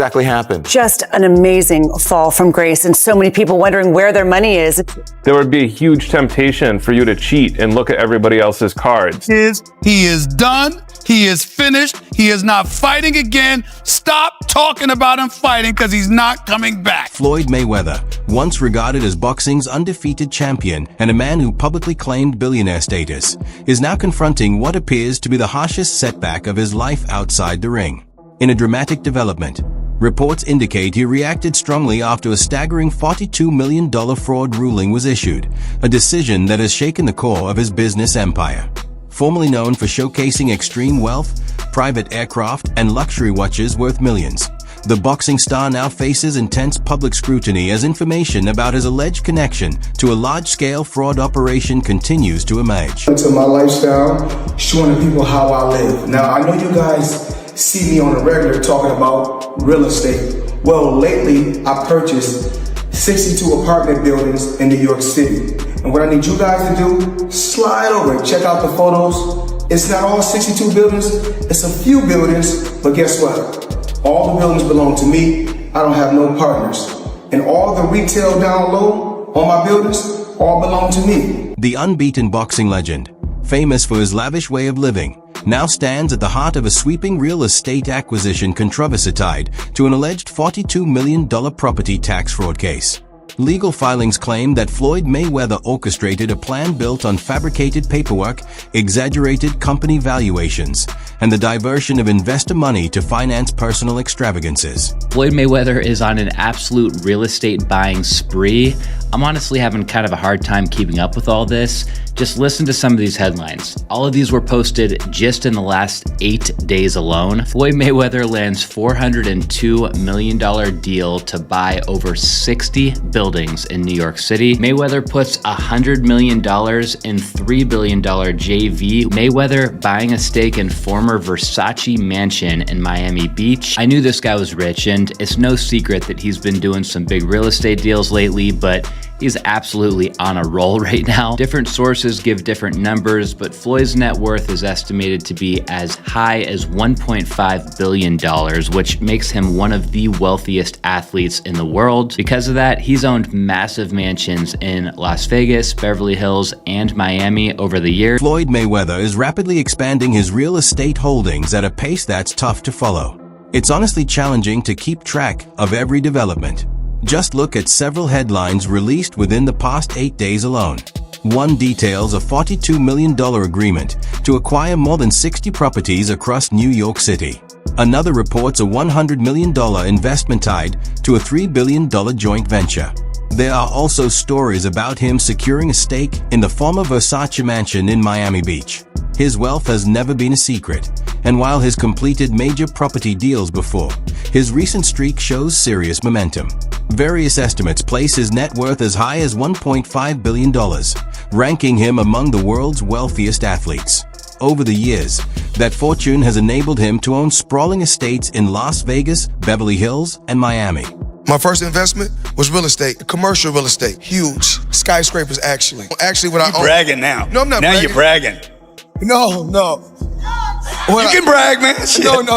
exactly happened? Just an amazing fall from grace, and so many people wondering where their money is. There would be a huge temptation for you to cheat and look at everybody else's cards. He is done. He is finished. He is not fighting again. Stop talking about him fighting because he's not coming back. Floyd Mayweather, once regarded as boxing's undefeated champion and a man who publicly claimed billionaire status, is now confronting what appears to be the harshest setback of his life outside the ring. In a dramatic development, reports indicate he reacted strongly after a staggering $42 million fraud ruling was issued, a decision that has shaken the core of his business empire. Formerly known for showcasing extreme wealth, private aircraft, and luxury watches worth millions, the boxing star now faces intense public scrutiny as information about his alleged connection to a large-scale fraud operation continues to emerge. To my lifestyle, showing the people how I live. Now, I know you guys see me on a regular talking about real estate. Well, lately, I purchased 62 apartment buildings in New York City. And what I need you guys to do, slide over and check out the photos. It's not all 62 buildings, it's a few buildings, but guess what? All the buildings belong to me. I don't have no partners. And all the retail down low on my buildings all belong to me. The unbeaten boxing legend, famous for his lavish way of living, now stands at the heart of a sweeping real estate acquisition controversy tied to an alleged $42 million property tax fraud case. Legal filings claim that Floyd Mayweather orchestrated a plan built on fabricated paperwork, exaggerated company valuations, and the diversion of investor money to finance personal extravagances. Floyd Mayweather is on an absolute real estate buying spree. I'm honestly having kind of a hard time keeping up with all this. Just listen to some of these headlines. All of these were posted just in the last 8 days alone. Floyd Mayweather lands $402 million deal to buy over 60 buildings in New York City. Mayweather puts $100 million in $3 billion JV. Mayweather buying a stake in former Versace mansion in Miami Beach. I knew this guy was rich, and it's no secret that he's been doing some big real estate deals lately, but he's absolutely on a roll right now. Different sources give different numbers, but Floyd's net worth is estimated to be as high as $1.5 billion, which makes him one of the wealthiest athletes in the world. Because of that, he's owned massive mansions in Las Vegas, Beverly Hills, and Miami over the years. Floyd Mayweather is rapidly expanding his real estate holdings at a pace that's tough to follow. It's honestly challenging to keep track of every development. Just look at several headlines released within the past 8 days alone. One details a $42 million agreement to acquire more than 60 properties across New York City. Another reports a $100 million investment tied to a $3 billion joint venture. There are also stories about him securing a stake in the former Versace mansion in Miami Beach. His wealth has never been a secret, and while he's completed major property deals before, his recent streak shows serious momentum. Various estimates place his net worth as high as $1.5 billion, ranking him among the world's wealthiest athletes. Over the years, that fortune has enabled him to own sprawling estates in Las Vegas, Beverly Hills, and Miami. My first investment was real estate, commercial real estate, huge. Skyscrapers, actually. Actually, what I own. You're bragging now. No, I'm not bragging. Now you're bragging. No. You can brag, man.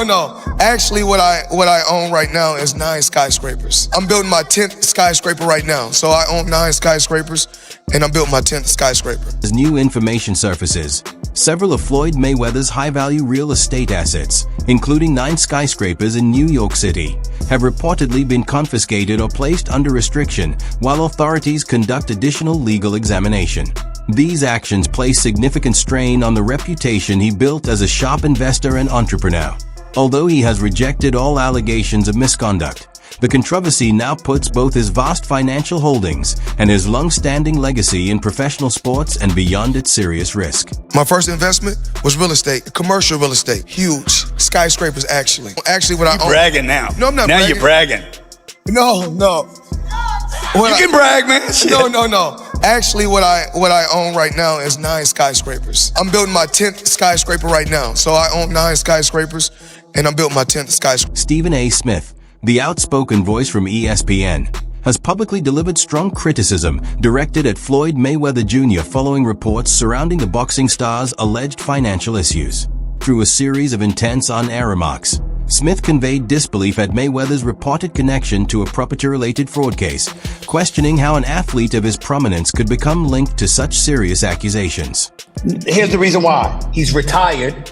No. Actually, what I own right now is 9 skyscrapers. I'm building my 10th skyscraper right now. So I own 9 skyscrapers, and I'm building my 10th skyscraper. As new information surfaces, several of Floyd Mayweather's high-value real estate assets, including 9 skyscrapers in New York City, have reportedly been confiscated or placed under restriction while authorities conduct additional legal examination. These actions place significant strain on the reputation he built as a sharp investor and entrepreneur. Although he has rejected all allegations of misconduct, the controversy now puts both his vast financial holdings and his long-standing legacy in professional sports and beyond at serious risk. My first investment was real estate, commercial real estate, huge. Skyscrapers, actually. Actually, what I own. You're bragging now. No, I'm not now bragging. You're bragging. No. You can brag, man. No. Actually, what I own right now is 9 skyscrapers. I'm building my 10th skyscraper right now. So I own 9 skyscrapers, and I'm building my 10th skyscraper. Stephen A. Smith, the outspoken voice from ESPN, has publicly delivered strong criticism directed at Floyd Mayweather Jr. following reports surrounding the boxing star's alleged financial issues. Through a series of intense on-air remarks, Smith conveyed disbelief at Mayweather's reported connection to a property-related fraud case, questioning how an athlete of his prominence could become linked to such serious accusations. Here's the reason why. He's retired,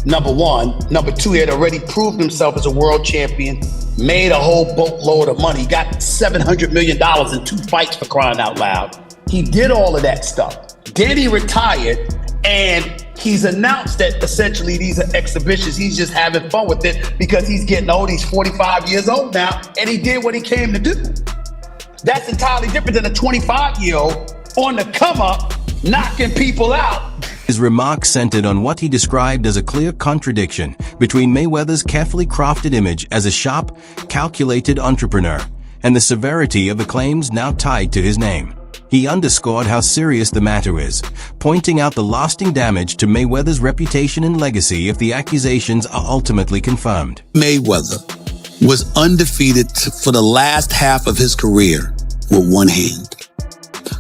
number one. Number two, he had already proved himself as a world champion, made a whole boatload of money. He got $700 million in 2 fights, for crying out loud. He did all of that stuff. Then he retired, and he's announced that essentially these are exhibitions. He's just having fun with it because he's getting old. He's 45 years old now, and he did what he came to do. That's entirely different than a 25-year-old on the come up, knocking people out. His remarks centered on what he described as a clear contradiction between Mayweather's carefully crafted image as a sharp, calculated entrepreneur and the severity of the claims now tied to his name. He underscored how serious the matter is, pointing out the lasting damage to Mayweather's reputation and legacy if the accusations are ultimately confirmed. Mayweather was undefeated for the last half of his career with one hand.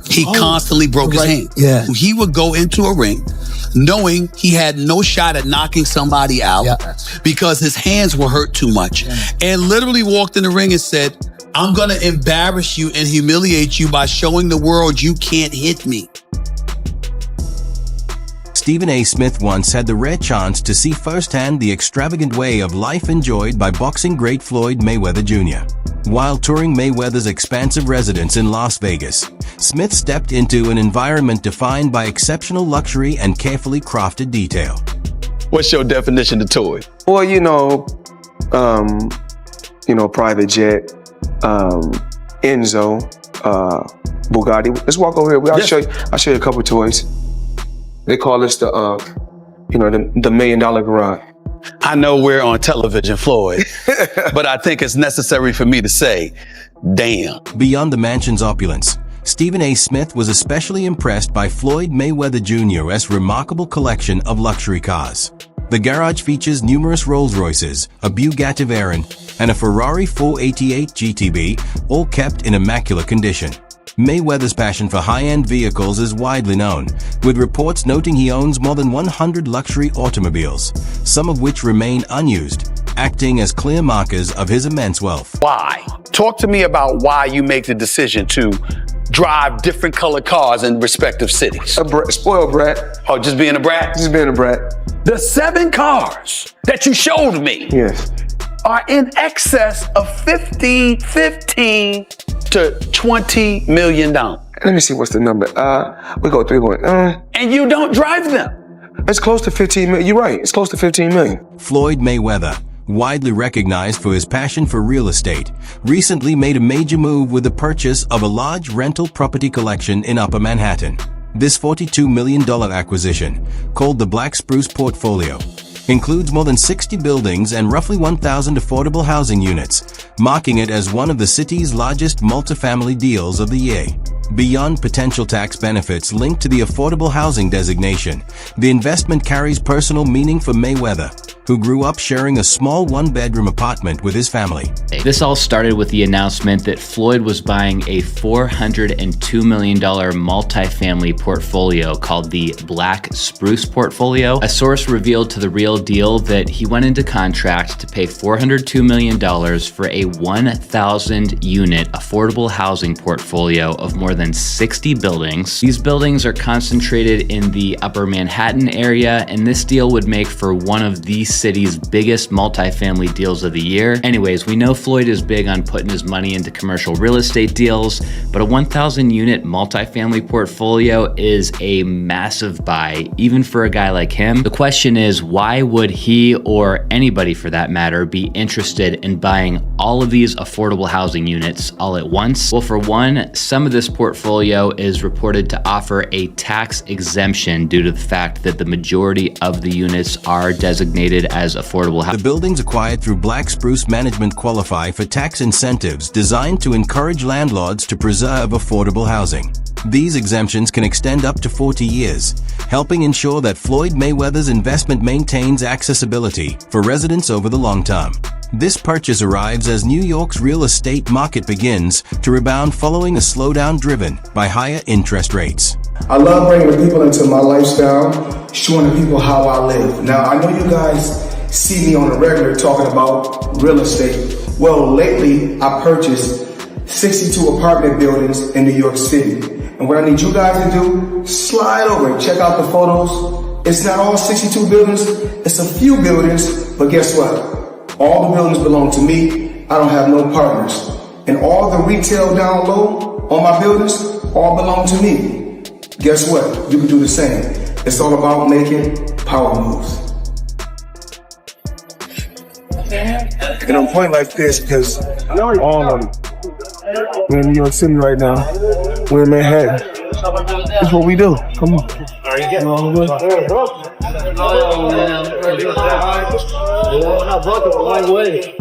He constantly broke his hand. Yeah. He would go into a ring knowing he had no shot at knocking somebody out because his hands were hurt too much, and literally walked in the ring and said, I'm going to embarrass you and humiliate you by showing the world you can't hit me. Stephen A. Smith once had the rare chance to see firsthand the extravagant way of life enjoyed by boxing great Floyd Mayweather Jr. While touring Mayweather's expansive residence in Las Vegas, Smith stepped into an environment defined by exceptional luxury and carefully crafted detail. What's your definition of toy? Well, private jet, Enzo, Bugatti. Let's walk over here. I'll show you a couple toys. They call this the $1 million garage. I know we're on television, Floyd, but I think it's necessary for me to say, damn. Beyond the mansion's opulence, Stephen A. Smith was especially impressed by Floyd Mayweather Jr.'s remarkable collection of luxury cars. The garage features numerous Rolls-Royces, a Bugatti Veyron, and a Ferrari 488 GTB, all kept in immaculate condition. Mayweather's passion for high-end vehicles is widely known, with reports noting he owns more than 100 luxury automobiles, some of which remain unused, acting as clear markers of his immense wealth. Why? Talk to me about why you make the decision to drive different colored cars in respective cities. Spoiled brat. Oh, just being a brat? Just being a brat. The 7 cars that you showed me are in excess of $15 to $20 million. Let me see what's the number. We go 3 going. And you don't drive them. It's close to 15 million. You're right. It's close to 15 million. Floyd Mayweather, widely recognized for his passion for real estate, recently made a major move with the purchase of a large rental property collection in Upper Manhattan. This $42 million acquisition, called the Black Spruce Portfolio, includes more than 60 buildings and roughly 1,000 affordable housing units, marking it as one of the city's largest multifamily deals of the year. Beyond potential tax benefits linked to the affordable housing designation, the investment carries personal meaning for Mayweather, who grew up sharing a small one-bedroom apartment with his family. This all started with the announcement that Floyd was buying a $402 million multifamily portfolio called the Black Spruce Portfolio. A source revealed to The Real Deal that he went into contract to pay $402 million for a 1,000-unit affordable housing portfolio of more than 60 buildings. These buildings are concentrated in the Upper Manhattan area, and this deal would make for one of the city's biggest multifamily deals of the year. Anyways, we know Floyd is big on putting his money into commercial real estate deals, but a 1,000-unit multifamily portfolio is a massive buy, even for a guy like him. The question is, why would he, or anybody for that matter, be interested in buying all of these affordable housing units all at once? Well, for one, some of this portfolio is reported to offer a tax exemption due to the fact that the majority of the units are designated as affordable housing. The buildings acquired through Black Spruce Management qualify for tax incentives designed to encourage landlords to preserve affordable housing. These exemptions can extend up to 40 years, helping ensure that Floyd Mayweather's investment maintains accessibility for residents over the long term. This purchase arrives as New York's real estate market begins to rebound following a slowdown driven by higher interest rates. I love bringing the people into my lifestyle, showing the people how I live. Now, I know you guys see me on the regular talking about real estate. Well, lately I purchased 62 apartment buildings in New York City. And what I need you guys to do, slide over and check out the photos. It's not all 62 buildings, it's a few buildings, but guess what? All the buildings belong to me. I don't have no partners. And all the retail down low on my buildings all belong to me. Guess what? You can do the same. It's all about making power moves. And I'm pointing like this because all of them. We're in New York City right now. We're in Manhattan. That's what we do. Come on. You know all the way.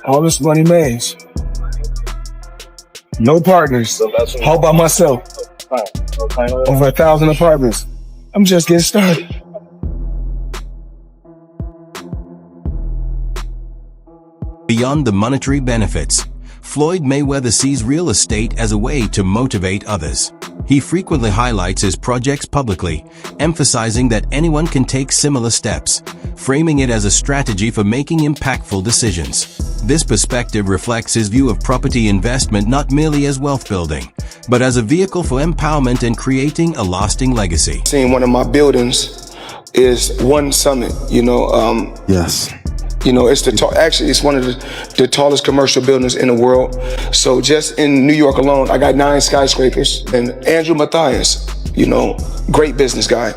All this money made. No partners. All by myself. Over 1,000 apartments. I'm just getting started. Beyond the monetary benefits, Floyd Mayweather sees real estate as a way to motivate others. He frequently highlights his projects publicly, emphasizing that anyone can take similar steps, framing it as a strategy for making impactful decisions. This perspective reflects his view of property investment not merely as wealth building, but as a vehicle for empowerment and creating a lasting legacy. Seeing one of my buildings is One Summit, Yes. It's one of the tallest commercial buildings in the world. So just in New York alone, I got 9 skyscrapers. And Andrew Mathias, great business guy.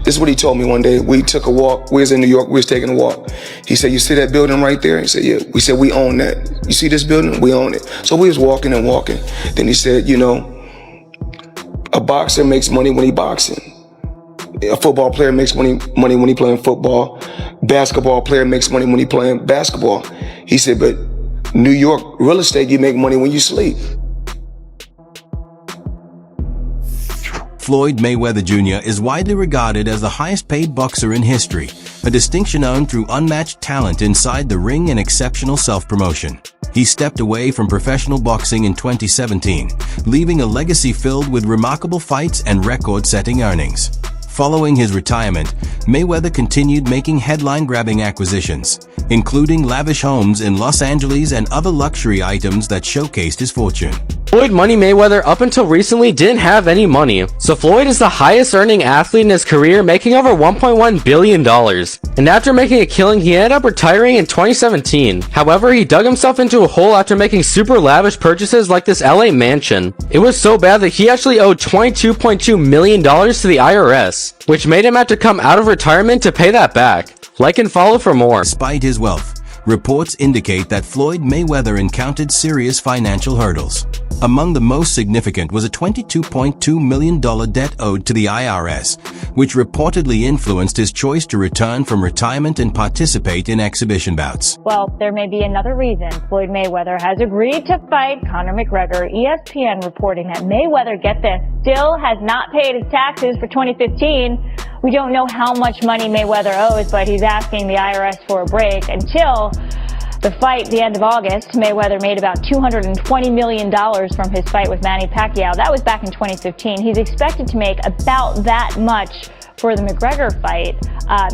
This is what he told me one day. We took a walk. We was in New York. We was taking a walk. He said, "You see that building right there?" He said, "Yeah." We said, "We own that. You see this building? We own it." So we was walking and walking. Then he said, a boxer makes money when he boxing. A football player makes money when he playing football. Basketball player makes money when he playing basketball. He said, but New York real estate, you make money when you sleep. Floyd Mayweather Jr. is widely regarded as the highest-paid boxer in history, a distinction earned through unmatched talent inside the ring and exceptional self-promotion. He stepped away from professional boxing in 2017, leaving a legacy filled with remarkable fights and record-setting earnings. Following his retirement, Mayweather continued making headline-grabbing acquisitions, including lavish homes in Los Angeles and other luxury items that showcased his fortune. Floyd Money Mayweather up until recently didn't have any money, so Floyd is the highest earning athlete in his career, making over $1.1 billion. And after making a killing, he ended up retiring in 2017. However, he dug himself into a hole after making super lavish purchases like this LA mansion. It was so bad that he actually owed $22.2 million to the IRS, which made him have to come out of retirement to pay that back. Like and follow for more. Despite his wealth, reports indicate that Floyd Mayweather encountered serious financial hurdles. Among the most significant was a $22.2 million debt owed to the IRS, which reportedly influenced his choice to return from retirement and participate in exhibition bouts. Well, there may be another reason Floyd Mayweather has agreed to fight Conor McGregor. ESPN reporting that Mayweather, get this, still has not paid his taxes for 2015. We don't know how much money Mayweather owes, but he's asking the IRS for a break until the fight, the end of August. Mayweather made about $220 million from his fight with Manny Pacquiao. That was back in 2015. He's expected to make about that much for the McGregor fight.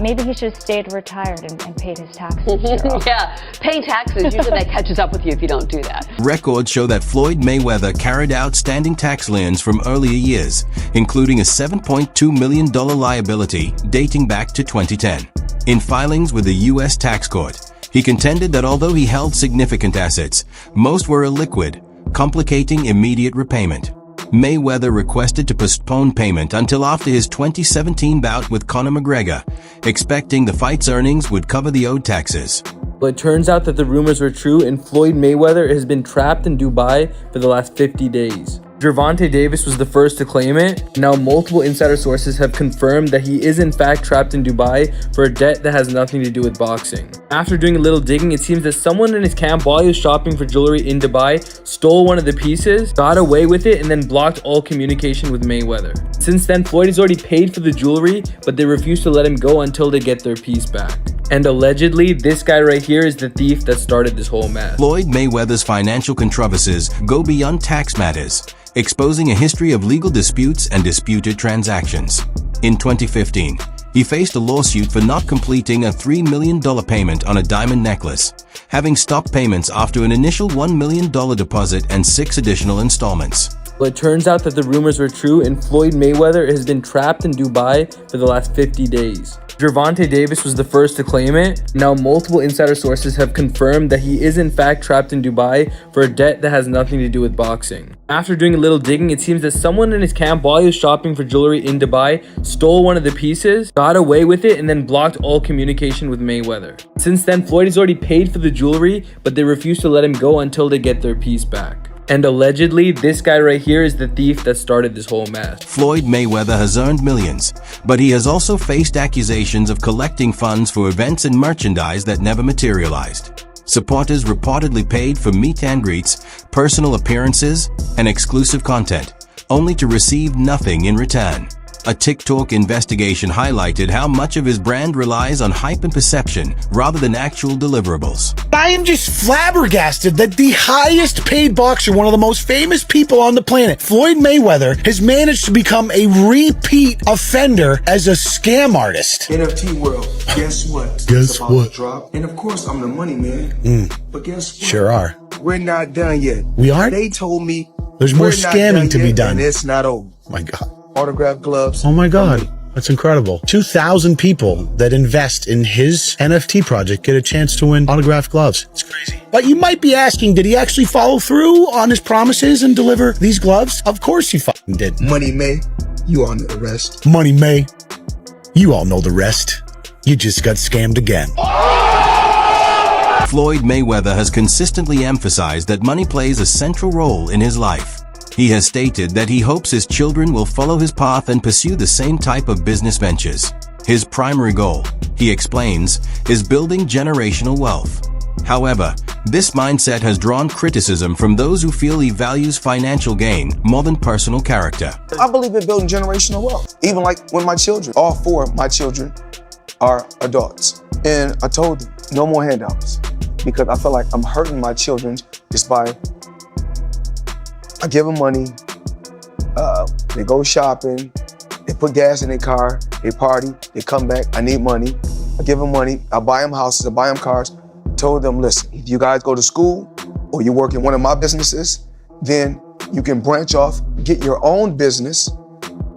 Maybe he should have stayed retired and paid his taxes. Yeah, paying taxes, usually that catches up with you if you don't do that. Records show that Floyd Mayweather carried out standing tax liens from earlier years, including a $7.2 million liability dating back to 2010. In filings with the U.S. Tax Court, he contended that although he held significant assets, most were illiquid, complicating immediate repayment. Mayweather requested to postpone payment until after his 2017 bout with Conor McGregor, expecting the fight's earnings would cover the owed taxes. Well, it turns out that the rumors were true, and Floyd Mayweather has been trapped in Dubai for the last 50 days. Gervonta Davis was the first to claim it. Now multiple insider sources have confirmed that he is in fact trapped in Dubai for a debt that has nothing to do with boxing. After doing a little digging, it seems that someone in his camp while he was shopping for jewelry in Dubai stole one of the pieces, got away with it, and then blocked all communication with Mayweather. Since then, Floyd has already paid for the jewelry, but they refuse to let him go until they get their piece back. And allegedly, this guy right here is the thief that started this whole mess. Floyd Mayweather's financial controversies go beyond tax matters, exposing a history of legal disputes and disputed transactions. In 2015, he faced a lawsuit for not completing a $3 million payment on a diamond necklace, having stopped payments after an initial $1 million deposit and 6 additional installments. Well, it turns out that the rumors were true, and Floyd Mayweather has been trapped in Dubai for the last 50 days. Gervonta Davis was the first to claim it. Now multiple insider sources have confirmed that he is in fact trapped in Dubai for a debt that has nothing to do with boxing. After doing a little digging, it seems that someone in his camp while he was shopping for jewelry in Dubai stole one of the pieces, got away with it, and then blocked all communication with Mayweather. Since then, Floyd has already paid for the jewelry, but they refuse to let him go until they get their piece back. And allegedly, this guy right here is the thief that started this whole mess. Floyd Mayweather has earned millions, but he has also faced accusations of collecting funds for events and merchandise that never materialized. Supporters reportedly paid for meet and greets, personal appearances, and exclusive content, only to receive nothing in return. A TikTok investigation highlighted how much of his brand relies on hype and perception rather than actual deliverables. I am just flabbergasted that the highest paid boxer, one of the most famous people on the planet, Floyd Mayweather, has managed to become a repeat offender as a scam artist. NFT world, guess what? Guess what? Drop. And of course, I'm the money man. But guess what? Sure are. We're not done yet. We aren't? They told me there's more scamming to be done. And it's not over. My God. Autograph gloves. Oh my God. That's incredible. 2,000 people that invest in his NFT project get a chance to win autographed gloves. It's crazy. But you might be asking, did he actually follow through on his promises and deliver these gloves? Of course he fucking did. Money May, you all know the rest. Money May, you all know the rest. You just got scammed again. Floyd Mayweather has consistently emphasized that money plays a central role in his life. He has stated that he hopes his children will follow his path and pursue the same type of business ventures. His primary goal, he explains, is building generational wealth. However, this mindset has drawn criticism from those who feel he values financial gain more than personal character. I believe in building generational wealth. Even like when my children, all 4 of my children are adults. And I told them, no more handouts. Because I feel like I'm hurting my children just by I give them money, they go shopping, they put gas in their car, they party, they come back, I need money. I give them money, I buy them houses, I buy them cars. Told them, listen, if you guys go to school or you work in one of my businesses, then you can branch off, get your own business,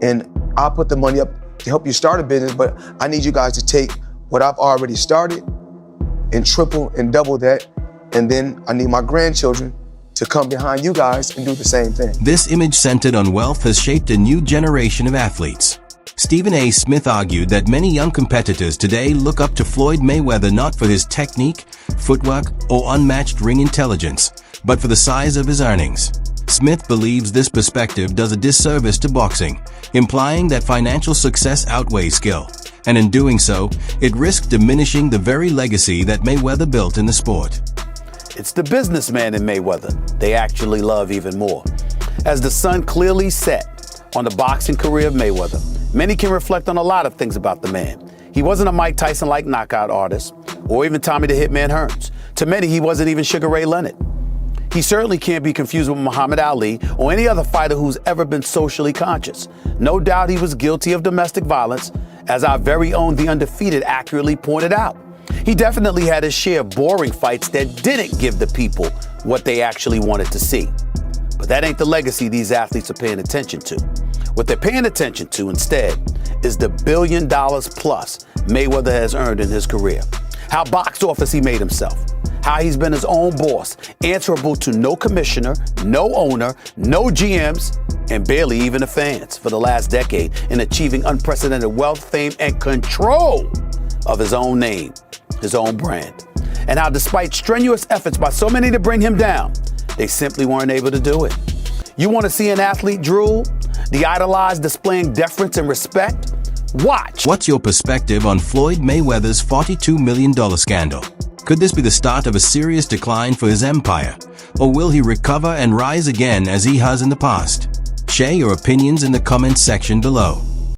and I'll put the money up to help you start a business, but I need you guys to take what I've already started and triple and double that, and then I need my grandchildren to come behind you guys and do the same thing. This image centered on wealth has shaped a new generation of athletes. Stephen A. Smith argued that many young competitors today look up to Floyd Mayweather not for his technique, footwork, or unmatched ring intelligence, but for the size of his earnings. Smith believes this perspective does a disservice to boxing, implying that financial success outweighs skill, and in doing so, it risks diminishing the very legacy that Mayweather built in the sport. It's the businessman in Mayweather they actually love even more. As the sun clearly set on the boxing career of Mayweather, many can reflect on a lot of things about the man. He wasn't a Mike Tyson-like knockout artist, or even Tommy the Hitman Hearns. To many, he wasn't even Sugar Ray Leonard. He certainly can't be confused with Muhammad Ali or any other fighter who's ever been socially conscious. No doubt he was guilty of domestic violence, as our very own The Undefeated accurately pointed out. He definitely had his share of boring fights that didn't give the people what they actually wanted to see. But that ain't the legacy these athletes are paying attention to. What they're paying attention to instead is the $1 billion plus Mayweather has earned in his career. How box office he made himself. How he's been his own boss, answerable to no commissioner, no owner, no GMs, and barely even the fans for the last decade in achieving unprecedented wealth, fame, and control of his own name, his own brand. And how despite strenuous efforts by so many to bring him down, they simply weren't able to do it. You want to see an athlete drool? The idolized displaying deference and respect? Watch. What's your perspective on Floyd Mayweather's $42 million scandal? Could this be the start of a serious decline for his empire? Or will he recover and rise again as he has in the past? Share your opinions in the comments section below.